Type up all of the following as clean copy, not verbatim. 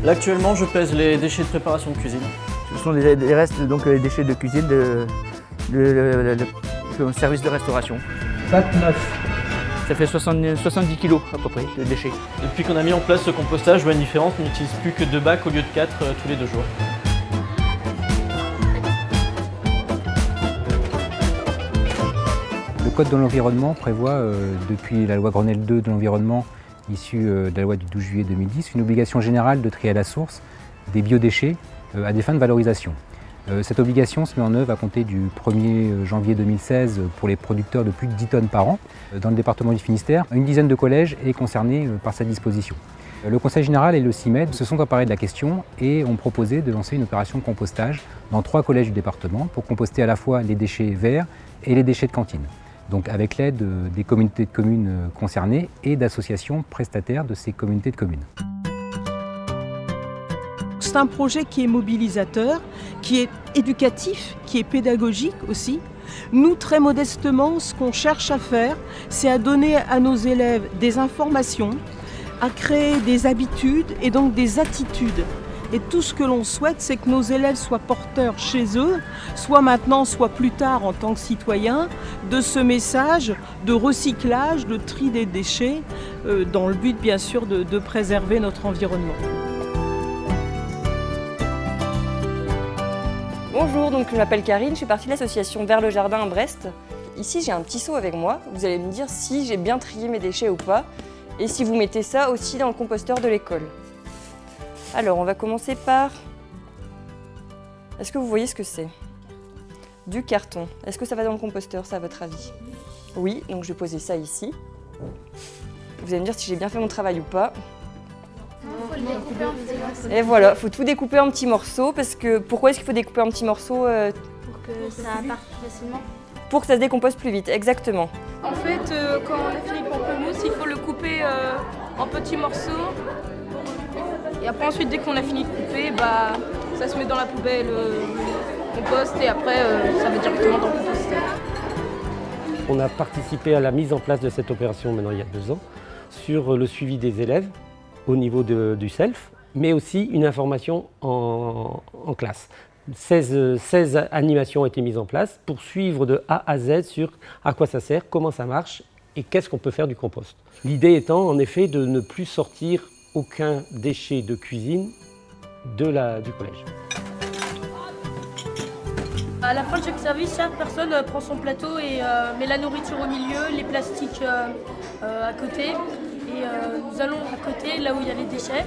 Là actuellement je pèse les déchets de préparation de cuisine. Ce sont les restes, donc les déchets de cuisine le service de restauration. 29. Ça fait 70 kg à peu près de déchets. Depuis qu'on a mis en place ce compostage, je vois une différence, on n'utilise plus que 2 bacs au lieu de 4 tous les 2 jours. Le Code de l'environnement prévoit, depuis la loi Grenelle 2 de l'environnement, issue de la loi du 12 juillet 2010, une obligation générale de trier à la source des biodéchets à des fins de valorisation. Cette obligation se met en œuvre à compter du 1er janvier 2016 pour les producteurs de plus de 10 tonnes par an. Dans le département du Finistère, une dizaine de collèges est concernée par cette disposition. Le Conseil général et le CIMED se sont emparés de la question et ont proposé de lancer une opération de compostage dans 3 collèges du département pour composter à la fois les déchets verts et les déchets de cantine. Donc avec l'aide des communautés de communes concernées et d'associations prestataires de ces communautés de communes. C'est un projet qui est mobilisateur, qui est éducatif, qui est pédagogique aussi. Nous, très modestement, ce qu'on cherche à faire, c'est à donner à nos élèves des informations, à créer des habitudes et donc des attitudes. Et tout ce que l'on souhaite, c'est que nos élèves soient porteurs chez eux, soit maintenant, soit plus tard en tant que citoyens, de ce message de recyclage, de tri des déchets, dans le but bien sûr de préserver notre environnement. Bonjour, donc je m'appelle Karine, je fais partie de l'association Vers le Jardin à Brest. Ici j'ai un petit seau avec moi, vous allez me dire si j'ai bien trié mes déchets ou pas, et si vous mettez ça aussi dans le composteur de l'école. Alors on va commencer par... Est-ce que vous voyez ce que c'est? Du carton. Est-ce que ça va dans le composteur, ça à votre avis? Oui, donc je vais poser ça ici. Vous allez me dire si j'ai bien fait mon travail ou pas. Et voilà, il faut tout découper en petits morceaux, parce que... Pourquoi est-ce qu'il faut découper en petits morceaux Pour que ça parte plus facilement. Pour que ça se décompose plus vite, exactement. En fait, quand on a fini le pamplemousse, il faut le couper en petits morceaux. Et après, ensuite, dès qu'on a fini de couper, bah, ça se met dans la poubelle compost et après, ça va directement dans le composteur. On a participé à la mise en place de cette opération maintenant il y a 2 ans sur le suivi des élèves au niveau du self, mais aussi une information en classe. 16 animations ont été mises en place pour suivre de A à Z sur à quoi ça sert, comment ça marche et qu'est-ce qu'on peut faire du compost. L'idée étant en effet de ne plus sortir aucun déchet de cuisine du collège. À la fin de chaque service, chaque personne prend son plateau et met la nourriture au milieu, les plastiques à côté. Et nous allons à côté, là où il y a les déchets.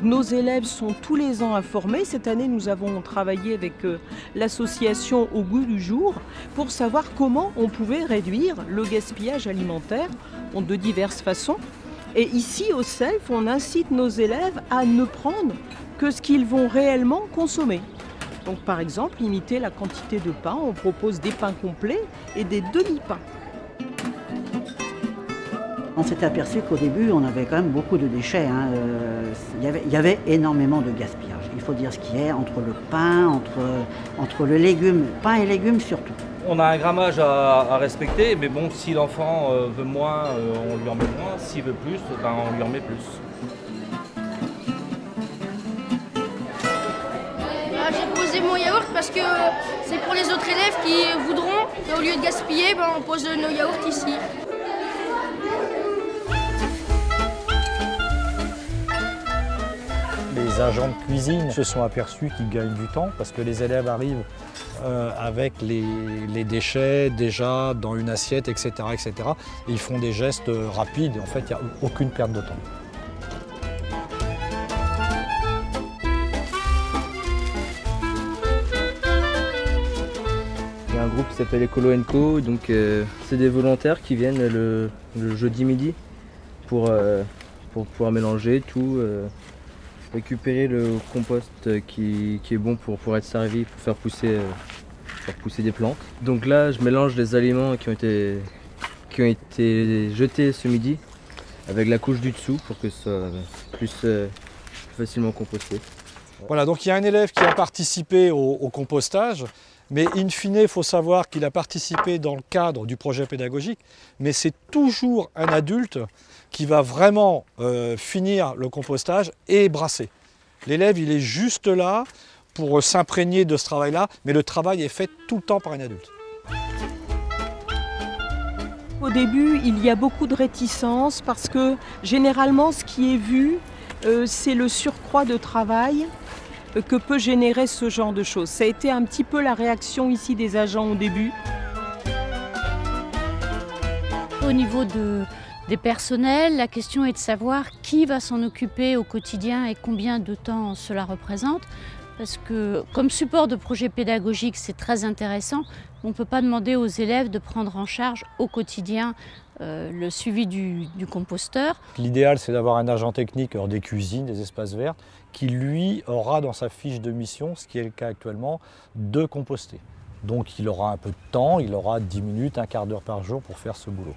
Nos élèves sont tous les ans informés. Cette année, nous avons travaillé avec l'association Au goût du jour pour savoir comment on pouvait réduire le gaspillage alimentaire de diverses façons. Et ici, au SELF, on incite nos élèves à ne prendre que ce qu'ils vont réellement consommer. Donc par exemple, limiter la quantité de pain, on propose des pains complets et des demi-pains. On s'était aperçu qu'au début, on avait quand même beaucoup de déchets. Il y avait énormément de gaspillage. Il faut dire ce qui est entre le pain, entre le légume, pain et légumes surtout. On a un grammage à respecter, mais bon, si l'enfant veut moins, on lui en met moins. S'il veut plus, ben, on lui en met plus. J'ai posé mon yaourt parce que c'est pour les autres élèves qui voudront qu'au lieu de gaspiller, on pose nos yaourts ici. Les agents de cuisine se sont aperçus qu'ils gagnent du temps parce que les élèves arrivent avec les déchets déjà dans une assiette, etc. etc. Et ils font des gestes rapides. En fait, il n'y a aucune perte de temps. Il y a un groupe qui s'appelle Écolo & Co, donc c'est des volontaires qui viennent le jeudi midi pour pouvoir mélanger tout, récupérer le compost qui est bon pour être servi, pour faire pousser des plantes. Donc là, je mélange les aliments qui ont été jetés ce midi avec la couche du dessous pour que ce soit plus facilement composté. Voilà, donc il y a un élève qui a participé au compostage, Mais in fine, il faut savoir qu'il a participé dans le cadre du projet pédagogique, mais c'est toujours un adulte qui va vraiment finir le compostage et brasser. L'élève, il est juste là pour s'imprégner de ce travail-là, mais le travail est fait tout le temps par un adulte. Au début, il y a beaucoup de réticence parce que généralement, ce qui est vu, c'est le surcroît de travail que peut générer ce genre de choses. Ça a été un petit peu la réaction ici des agents au début. Au niveau des personnels, la question est de savoir qui va s'en occuper au quotidien et combien de temps cela représente. Parce que comme support de projet pédagogique, c'est très intéressant. On ne peut pas demander aux élèves de prendre en charge au quotidien le suivi du composteur. L'idéal, c'est d'avoir un agent technique hors des cuisines, des espaces verts, qui lui aura dans sa fiche de mission, ce qui est le cas actuellement, de composter. Donc il aura un peu de temps, il aura 10 minutes, un quart d'heure par jour pour faire ce boulot.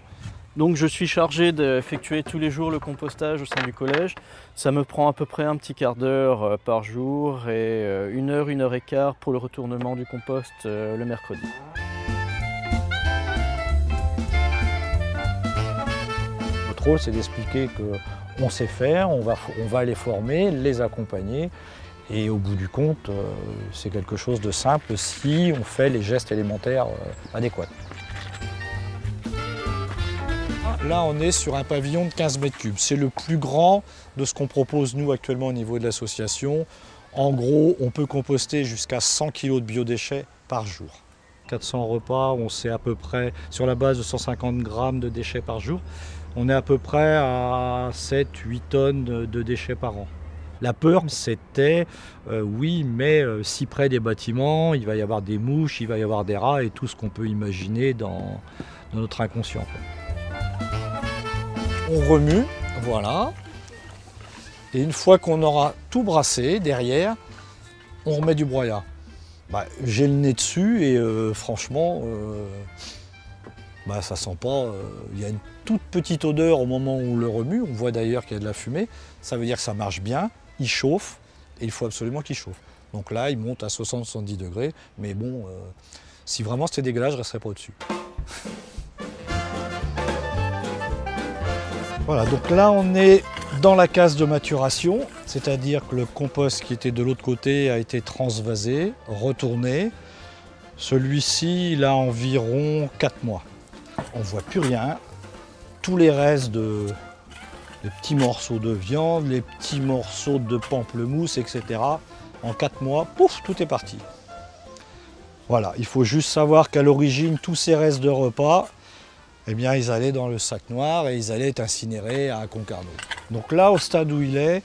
Donc je suis chargé d'effectuer tous les jours le compostage au sein du collège. Ça me prend à peu près un petit quart d'heure par jour et 1 heure et quart pour le retournement du compost le mercredi. Notre rôle, c'est d'expliquer qu'on sait faire, on va les former, les accompagner. Et au bout du compte, c'est quelque chose de simple si on fait les gestes élémentaires adéquats. Là, on est sur un pavillon de 15 mètres cubes. C'est le plus grand de ce qu'on propose nous actuellement au niveau de l'association. En gros, on peut composter jusqu'à 100 kg de biodéchets par jour. 400 repas, on sait à peu près, sur la base de 150 grammes de déchets par jour, on est à peu près à 7-8 tonnes de déchets par an. La peur, c'était, oui, mais si près des bâtiments, il va y avoir des mouches, il va y avoir des rats et tout ce qu'on peut imaginer dans notre inconscient. On remue, voilà. Et une fois qu'on aura tout brassé, derrière, on remet du broyat. J'ai le nez dessus et franchement, ça sent pas. Il y a une toute petite odeur au moment où on le remue. On voit d'ailleurs qu'il y a de la fumée. Ça veut dire que ça marche bien. Il chauffe et il faut absolument qu'il chauffe. Donc là, il monte à 60-70 degrés. Mais bon, si vraiment c'était dégueulasse, je ne resterais pas au-dessus. Voilà, donc là on est dans la case de maturation, c'est-à-dire que le compost qui était de l'autre côté a été transvasé, retourné. Celui-ci, il a environ 4 mois. On ne voit plus rien. Tous les restes les petits morceaux de viande, les petits morceaux de pamplemousse, etc. En 4 mois, pouf, tout est parti. Voilà, il faut juste savoir qu'à l'origine, tous ces restes de repas, eh bien, ils allaient dans le sac noir et ils allaient être incinérés à Concarneau. Donc là, au stade où il est,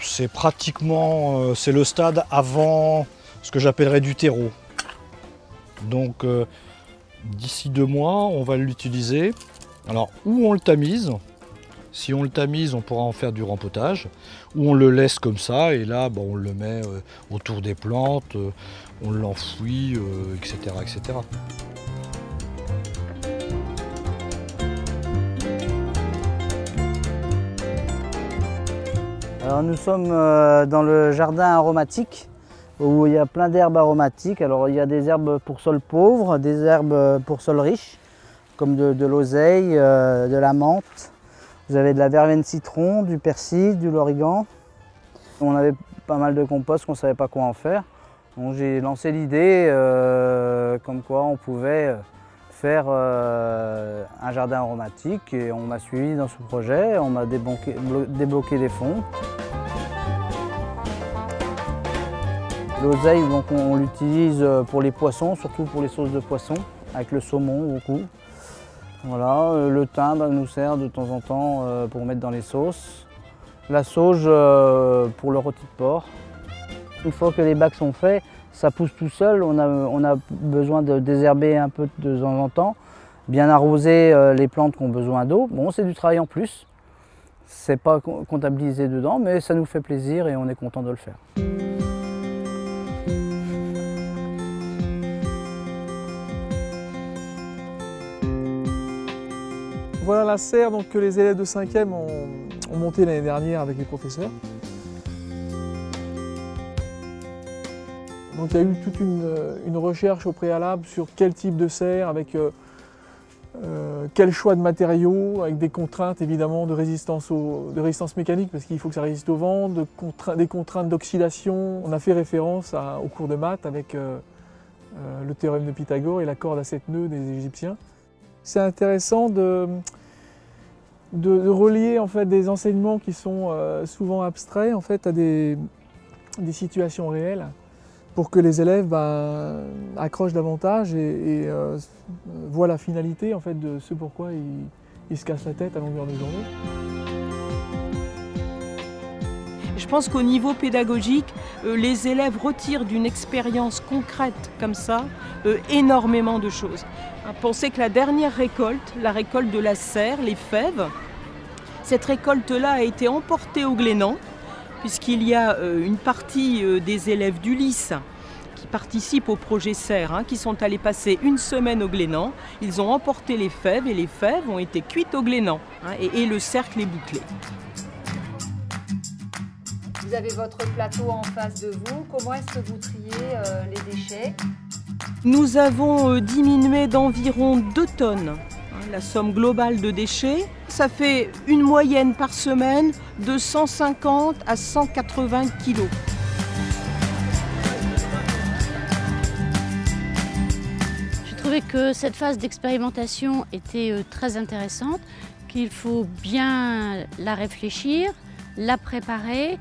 c'est pratiquement, c'est le stade avant ce que j'appellerais du terreau. Donc, d'ici 2 mois, on va l'utiliser. Alors, ou on le tamise. Si on le tamise, on pourra en faire du rempotage. Ou on le laisse comme ça, et là, on le met autour des plantes, on l'enfouit, etc., etc. Alors nous sommes dans le jardin aromatique où il y a plein d'herbes aromatiques. Alors il y a des herbes pour sol pauvre, des herbes pour sol riche, comme de l'oseille, de la menthe. Vous avez de la verveine citron, du persil, de l'origan. On avait pas mal de compost qu'on ne savait pas quoi en faire. Donc j'ai lancé l'idée comme quoi on pouvait faire un jardin aromatique et on m'a suivi dans ce projet, on m'a débloqué des fonds. L'oseille, donc on l'utilise pour les poissons, surtout pour les sauces de poisson, avec le saumon beaucoup. Voilà, le thym nous sert de temps en temps pour mettre dans les sauces. La sauge pour le rôti de porc. Une fois que les bacs sont faits, ça pousse tout seul, on a besoin de désherber un peu de temps en temps, bien arroser les plantes qui ont besoin d'eau. Bon, c'est du travail en plus, c'est pas comptabilisé dedans, mais ça nous fait plaisir et on est content de le faire. Voilà la serre donc, que les élèves de 5e ont montée l'année dernière avec les professeurs. Donc il y a eu toute une recherche au préalable sur quel type de serre, avec quel choix de matériaux, avec des contraintes évidemment de résistance mécanique, parce qu'il faut que ça résiste au vent, des contraintes d'oxydation. On a fait référence au cours de maths avec le théorème de Pythagore et la corde à 7 nœuds des Égyptiens. C'est intéressant de relier en fait, des enseignements qui sont souvent abstraits en fait, à des situations réelles pour que les élèves accrochent davantage et voient la finalité en fait, de ce pourquoi ils se cassent la tête à longueur de journée. Je pense qu'au niveau pédagogique, les élèves retirent d'une expérience concrète comme ça énormément de choses. Pensez que la dernière récolte, la récolte de la serre, les fèves, cette récolte-là a été emportée au Glénan, puisqu'il y a une partie des élèves d'Ulysse qui participent au projet serre, qui sont allés passer une semaine au Glénan. Ils ont emporté les fèves et les fèves ont été cuites au Glénan et le cercle est bouclé. Vous avez votre plateau en face de vous. Comment est-ce que vous triez les déchets? Nous avons diminué d'environ 2 tonnes la somme globale de déchets. Ça fait une moyenne par semaine de 150 à 180 kilos. J'ai trouvé que cette phase d'expérimentation était très intéressante, qu'il faut bien la réfléchir, la préparer,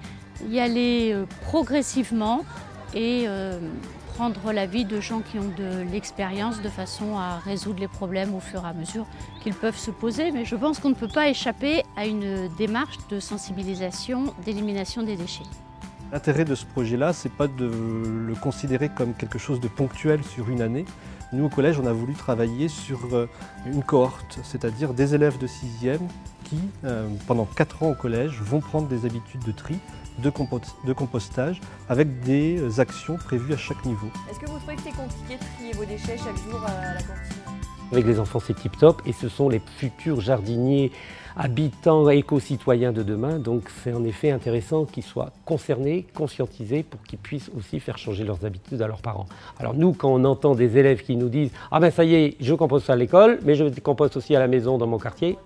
y aller progressivement et prendre l'avis de gens qui ont de l'expérience de façon à résoudre les problèmes au fur et à mesure qu'ils peuvent se poser. Mais je pense qu'on ne peut pas échapper à une démarche de sensibilisation, d'élimination des déchets. L'intérêt de ce projet-là, c'est pas de le considérer comme quelque chose de ponctuel sur une année. Nous, au collège, on a voulu travailler sur une cohorte, c'est-à-dire des élèves de 6e qui, pendant 4 ans au collège, vont prendre des habitudes de tri, de compostage, avec des actions prévues à chaque niveau. Est-ce que vous trouvez que c'est compliqué de trier vos déchets chaque jour à la cantine? Avec les enfants, c'est tip-top et ce sont les futurs jardiniers, habitants, éco-citoyens de demain. Donc c'est en effet intéressant qu'ils soient concernés, conscientisés pour qu'ils puissent aussi faire changer leurs habitudes à leurs parents. Alors nous, quand on entend des élèves qui nous disent « Ah ben ça y est, je composte à l'école, mais je composte aussi à la maison dans mon quartier »,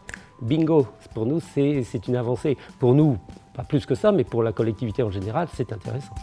bingo, pour nous c'est une avancée. Pour nous, pas plus que ça, mais pour la collectivité en général, c'est intéressant.